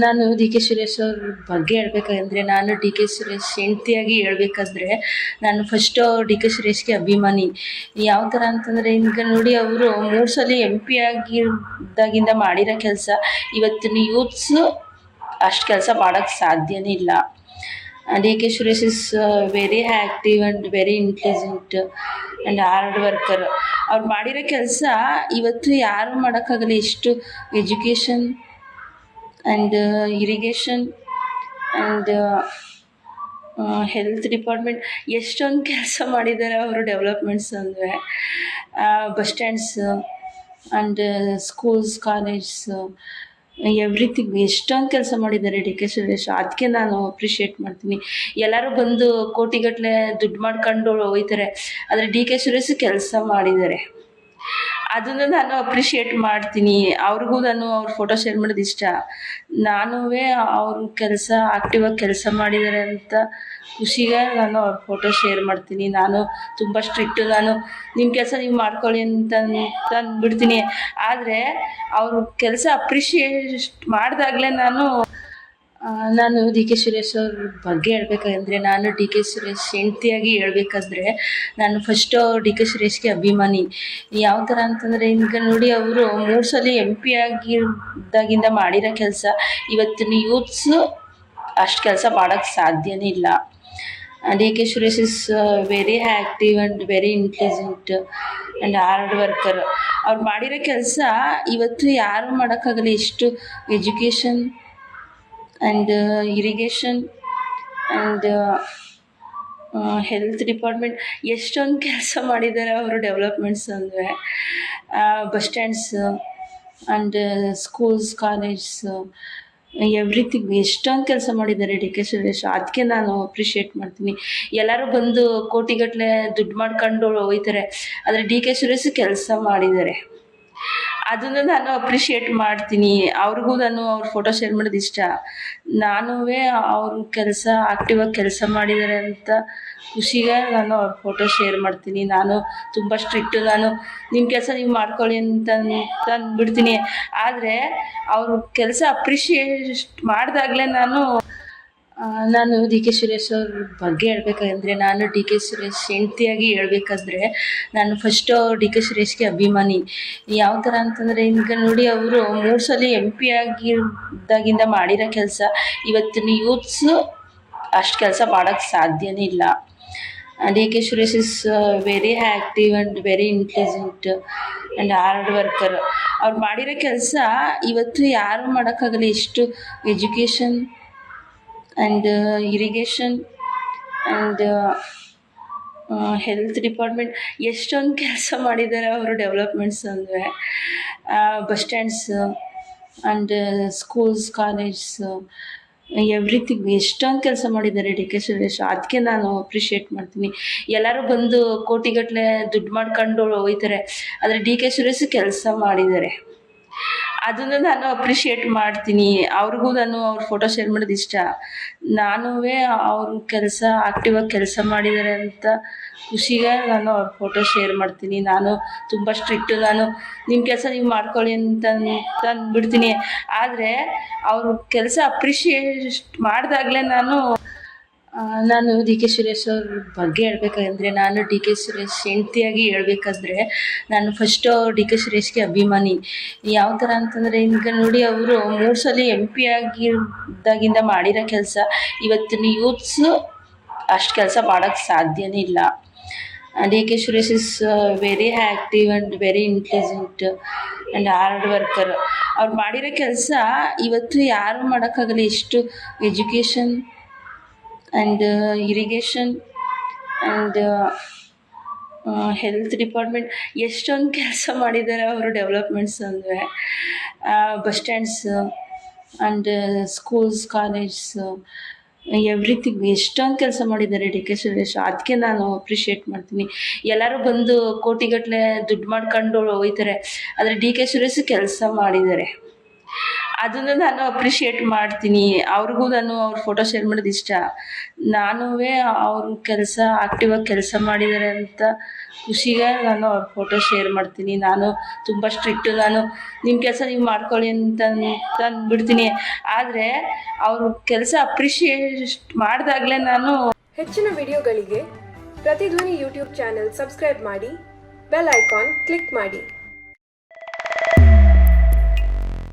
ನಾನು D K Suresh ಅವ್ರ ಬಗ್ಗೆ ಹೇಳ್ಬೇಕಂದ್ರೆ, ನಾನು ಡಿ ಕೆ ಸುರೇಶ್ ಹೆಂಡ್ತಿಯಾಗಿ ಹೇಳ್ಬೇಕಾದ್ರೆ, ನಾನು ಫಸ್ಟು ಡಿ ಕೆ ಸುರೇಶ್ಗೆ ಅಭಿಮಾನಿ. ಯಾವ ಥರ ಅಂತಂದರೆ, ಈಗ ನೋಡಿ, ಅವರು 3 ಸಲ MP ಆಗಿದ್ದಾಗಿಂದ ಮಾಡಿರೋ ಕೆಲಸ ಇವತ್ತಿನ ಯೂತ್ಸು ಅಷ್ಟು ಕೆಲಸ ಮಾಡೋಕ್ಕೆ ಸಾಧ್ಯನೇ ಇಲ್ಲ. D K Suresh is very active and very intelligent and hard worker. ಅವ್ರು ಮಾಡಿರೋ ಕೆಲಸ ಇವತ್ತು ಯಾರು ಮಾಡೋಕ್ಕಾಗಲ್ಲ. ಎಷ್ಟು education and irrigation and health department ಎಷ್ಟೊಂದು ಕೆಲಸ ಮಾಡಿದ್ದಾರೆ ಅವರು. ಡೆವಲಪ್ಮೆಂಟ್ಸ್ ಅಂದರೆ bus stands and schools, colleges, everything ಎಷ್ಟೊಂದು ಕೆಲಸ ಮಾಡಿದ್ದಾರೆ ಡಿ ಕೆ ಸುರೇಶ್. ಅದಕ್ಕೆ ನಾನು ಅಪ್ರಿಷಿಯೇಟ್ ಮಾಡ್ತೀನಿ. ಎಲ್ಲರೂ ಬಂದು ಕೋಟಿಗಟ್ಟಲೆ ದುಡ್ಡು ಮಾಡ್ಕೊಂಡು ಹೋಗ್ತಾರೆ, ಆದರೆ ಡಿ ಕೆ ಸುರೇಶ್ ಕೆಲಸ ಮಾಡಿದ್ದಾರೆ. ಅದನ್ನು ನಾನು ಅಪ್ರಿಷಿಯೇಟ್ ಮಾಡ್ತೀನಿ. ಅವ್ರಿಗೂ ನಾನು ಅವ್ರ ಫೋಟೋ ಶೇರ್ ಮಾಡೋದು ಇಷ್ಟ. ನಾನೂ ಅವರು ಆ್ಯಕ್ಟಿವಾಗಿ ಕೆಲಸ ಮಾಡಿದ್ದಾರೆ ಅಂತ ಖುಷಿಗೆ ನಾನು ಅವ್ರ ಫೋಟೋ ಶೇರ್ ಮಾಡ್ತೀನಿ. ನಾನು ತುಂಬ ಸ್ಟ್ರಿಕ್ಟು. ನಾನು ನಿಮ್ಮ ಕೆಲಸ ನೀವು ಮಾಡ್ಕೊಳ್ಳಿ ಅಂತ ಅಂದ್ಬಿಡ್ತೀನಿ. ಆದರೆ ಅವರು ಕೆಲಸ ಅಪ್ರಿಷಿಯೇಟ್ ಮಾಡಿದಾಗಲೇ ನಾನು ಡಿ ಕೆ ಸುರೇಶ್ ಅವ್ರ ಬಗ್ಗೆ ಹೇಳ್ಬೇಕಂದ್ರೆ, ನಾನು ಡಿ ಕೆ ಸುರೇಶ್ ಹೆಂಡ್ತಿಯಾಗಿ ಹೇಳ್ಬೇಕಾದ್ರೆ, ನಾನು ಫಸ್ಟು ಡಿ ಕೆ ಸುರೇಶ್ಗೆ ಅಭಿಮಾನಿ. ಯಾವ ಥರ ಅಂತಂದರೆ, ಈಗ ನೋಡಿ, ಅವರು 3 ಸಲ MP ಆಗಿದ್ದಾಗಿಂದ ಮಾಡಿರೋ ಕೆಲಸ ಇವತ್ತಿನ ಯೂತ್ಸು ಅಷ್ಟು ಕೆಲಸ ಮಾಡೋಕ್ಕೆ ಸಾಧ್ಯನೇ ಇಲ್ಲ. D K Suresh is very active and very intelligent and hard worker. ಅವ್ರು ಮಾಡಿರೋ ಕೆಲಸ ಇವತ್ತು ಯಾರು ಮಾಡೋಕ್ಕಾಗಲ್ಲ. ಎಷ್ಟು education and irrigation and health department ಎಷ್ಟೊಂದು ಕೆಲಸ ಮಾಡಿದ್ದಾರೆ ಅವರು. ಡೆವಲಪ್ಮೆಂಟ್ಸ್ ಅಂದರೆ bus stands and schools, colleges, everything ಎಷ್ಟೊಂದು ಕೆಲಸ ಮಾಡಿದ್ದಾರೆ ಡಿ ಕೆ ಸುರೇಶ್. ಅದಕ್ಕೆ ನಾನು ಅಪ್ರಿಷಿಯೇಟ್ ಮಾಡ್ತೀನಿ. ಎಲ್ಲರೂ ಬಂದು ಕೋಟಿಗಟ್ಟಲೆ ದುಡ್ಡು ಮಾಡ್ಕೊಂಡು ಹೋಗ್ತಾರೆ, ಆದರೆ ಡಿ ಕೆ ಸುರೇಶ್ ಕೆಲಸ ಮಾಡಿದ್ದಾರೆ. ಅದನ್ನು ನಾನು ಅಪ್ರಿಷಿಯೇಟ್ ಮಾಡ್ತೀನಿ. ಅವ್ರಿಗೂ ನಾನು ಅವ್ರ ಫೋಟೋ ಶೇರ್ ಮಾಡೋದು ಇಷ್ಟ. ನಾನೂ ಅವರು ಆ್ಯಕ್ಟಿವಾಗಿ ಕೆಲಸ ಮಾಡಿದ್ದಾರೆ ಅಂತ ಖುಷಿಗೆ ನಾನು ಅವ್ರ ಫೋಟೋ ಶೇರ್ ಮಾಡ್ತೀನಿ. ನಾನು ತುಂಬ ಸ್ಟ್ರಿಕ್ಟು. ನಾನು ನಿಮ್ಮ ಕೆಲಸ ನೀವು ಮಾಡ್ಕೊಳ್ಳಿ ಅಂತ ಅಂದ್ಬಿಡ್ತೀನಿ. ಆದರೆ ಅವರು ಕೆಲಸ ಅಪ್ರಿಷಿಯೇಟ್ ಮಾಡಿದಾಗಲೇ ನಾನು ಡಿ ಕೆ ಸುರೇಶ್ ಅವ್ರ ಬಗ್ಗೆ ಹೇಳ್ಬೇಕಂದ್ರೆ, ನಾನು ಡಿ ಕೆ ಸುರೇಶ್ ಹೆಂಡ್ತಿಯಾಗಿ ಹೇಳ್ಬೇಕಾದ್ರೆ, ನಾನು ಫಸ್ಟು ಡಿ ಕೆ ಸುರೇಶ್ಗೆ ಅಭಿಮಾನಿ. ಯಾವ ಥರ ಅಂತಂದರೆ, ಈಗ ನೋಡಿ, ಅವರು 3 ಸಲ MP ಆಗಿದ್ದಾಗಿಂದ ಮಾಡಿರೋ ಕೆಲಸ ಇವತ್ತಿನ ಯೂತ್ಸು ಅಷ್ಟು ಕೆಲಸ ಮಾಡೋಕ್ಕೆ ಸಾಧ್ಯನೇ ಇಲ್ಲ. D K Suresh is very active and very intelligent and hard worker. ಅವ್ರು ಮಾಡಿರೋ ಕೆಲಸ ಇವತ್ತು ಯಾರು ಮಾಡೋಕ್ಕಾಗಲ್ಲ. ಎಷ್ಟು education and irrigation and health department ಎಷ್ಟೊಂದು ಕೆಲಸ ಮಾಡಿದ್ದಾರೆ ಅವರು. ಡೆವಲಪ್ಮೆಂಟ್ಸ್ ಅಂದರೆ bus stands and schools, colleges, everything ಎಷ್ಟೊಂದು ಕೆಲಸ ಮಾಡಿದ್ದಾರೆ ಡಿ ಕೆ ಸುರೇಶ್. ಅದಕ್ಕೆ ನಾನು ಅಪ್ರಿಷಿಯೇಟ್ ಮಾಡ್ತೀನಿ. ಎಲ್ಲರೂ ಬಂದು ಕೋಟಿಗಟ್ಟಲೆ ದುಡ್ಡು ಮಾಡ್ಕೊಂಡು ಹೋಗ್ತಾರೆ, ಆದರೆ ಡಿ ಕೆ ಸುರೇಶ್ ಕೆಲಸ ಮಾಡಿದ್ದಾರೆ. ಅದನ್ನು ನಾನು ಅಪ್ರಿಷಿಯೇಟ್ ಮಾಡ್ತೀನಿ. ಅವ್ರಿಗೂ ನಾನು ಅವ್ರ ಫೋಟೋ ಶೇರ್ ಮಾಡೋದು ಇಷ್ಟ. ನಾನೂ ಅವರು ಆ್ಯಕ್ಟಿವಾಗಿ ಕೆಲಸ ಮಾಡಿದ್ದಾರೆ ಅಂತ ಖುಷಿಗೆ ನಾನು ಅವ್ರ ಫೋಟೋ ಶೇರ್ ಮಾಡ್ತೀನಿ. ನಾನು ತುಂಬ ಸ್ಟ್ರಿಕ್ಟು. ನಾನು ನಿಮ್ಮ ಕೆಲಸ ನೀವು ಮಾಡ್ಕೊಳ್ಳಿ ಅಂತ ಅಂದ್ಬಿಡ್ತೀನಿ. ಆದರೆ ಅವರು ಕೆಲಸ ಅಪ್ರಿಷಿಯೇಟ್ ಮಾಡಿದಾಗಲೇ ನಾನು ಡಿ ಕೆ ಸುರೇಶ್ ಅವ್ರ ಬಗ್ಗೆ ಹೇಳ್ಬೇಕಂದ್ರೆ, ನಾನು ಡಿ ಕೆ ಸುರೇಶ್ ಹೆಂಡ್ತಿಯಾಗಿ ಹೇಳ್ಬೇಕಾದ್ರೆ, ನಾನು ಫಸ್ಟು ಡಿ ಕೆ ಸುರೇಶ್ಗೆ ಅಭಿಮಾನಿ. ಯಾವ ಥರ ಅಂತಂದರೆ, ಈಗ ನೋಡಿ, ಅವರು 3 ಸಲ MP ಆಗಿದ್ದಾಗಿಂದ ಮಾಡಿರೋ ಕೆಲಸ ಇವತ್ತಿನ ಯೂತ್ಸು ಅಷ್ಟು ಕೆಲಸ ಮಾಡೋಕ್ಕೆ ಸಾಧ್ಯನೇ ಇಲ್ಲ. D K Suresh is very active and very intelligent and hard worker. ಅವ್ರು ಮಾಡಿರೋ ಕೆಲಸ ಇವತ್ತು ಯಾರು ಮಾಡೋಕ್ಕಾಗಲ್ಲ. ಎಷ್ಟು education and irrigation and health department ಎಷ್ಟೊಂದು ಕೆಲಸ ಮಾಡಿದ್ದಾರೆ ಅವರು. ಡೆವಲಪ್ಮೆಂಟ್ಸ್ ಅಂದರೆ bus stands and schools, colleges, everything ಎಷ್ಟೊಂದು ಕೆಲಸ ಮಾಡಿದ್ದಾರೆ ಡಿ ಕೆ ಸುರೇಶ್. ಅದಕ್ಕೆ ನಾನು ಅಪ್ರಿಷಿಯೇಟ್ ಮಾಡ್ತೀನಿ. ಎಲ್ಲರೂ ಬಂದು ಕೋಟಿಗಟ್ಟಲೆ ದುಡ್ಡು ಮಾಡ್ಕೊಂಡು ಹೋಗ್ತಾರೆ, ಆದರೆ ಡಿ ಕೆ ಸುರೇಶ್ ಕೆಲಸ ಮಾಡಿದ್ದಾರೆ. ಅದನ್ನು ನಾನು ಅಪ್ರಿಷಿಯೇಟ್ ಮಾಡ್ತೀನಿ. ಅವ್ರಿಗೂ ನಾನು ಅವ್ರ ಫೋಟೋ ಶೇರ್ ಮಾಡೋದು ಇಷ್ಟ. ನಾನೂ ಅವರು ಆಕ್ಟಿವ್ ಆಗಿ ಕೆಲಸ ಮಾಡಿದ್ದಾರೆ ಅಂತ ಖುಷಿಗೆ ನಾನು ಅವ್ರ ಫೋಟೋ ಶೇರ್ ಮಾಡ್ತೀನಿ. ನಾನು ತುಂಬ ಸ್ಟ್ರಿಕ್ಟು, ನಾನು ನಿಮ್ಮ ಕೆಲಸ ನೀವು ಮಾಡ್ಕೊಳ್ಳಿ ಅಂತ ಅಂದ್ಬಿಡ್ತೀನಿ. ಆದರೆ ಅವರು ಕೆಲಸ ಅಪ್ರಿಷಿಯೇಟ್ ಮಾಡಿದಾಗಲೇ ನಾನು. ಹೆಚ್ಚಿನ ವಿಡಿಯೋಗಳಿಗೆ ಪ್ರತಿಧ್ವನಿ ಯೂಟ್ಯೂಬ್ ಚಾನೆಲ್ ಸಬ್ಸ್ಕ್ರೈಬ್ ಮಾಡಿ, ಬೆಲ್ ಐಕಾನ್ ಕ್ಲಿಕ್ ಮಾಡಿ.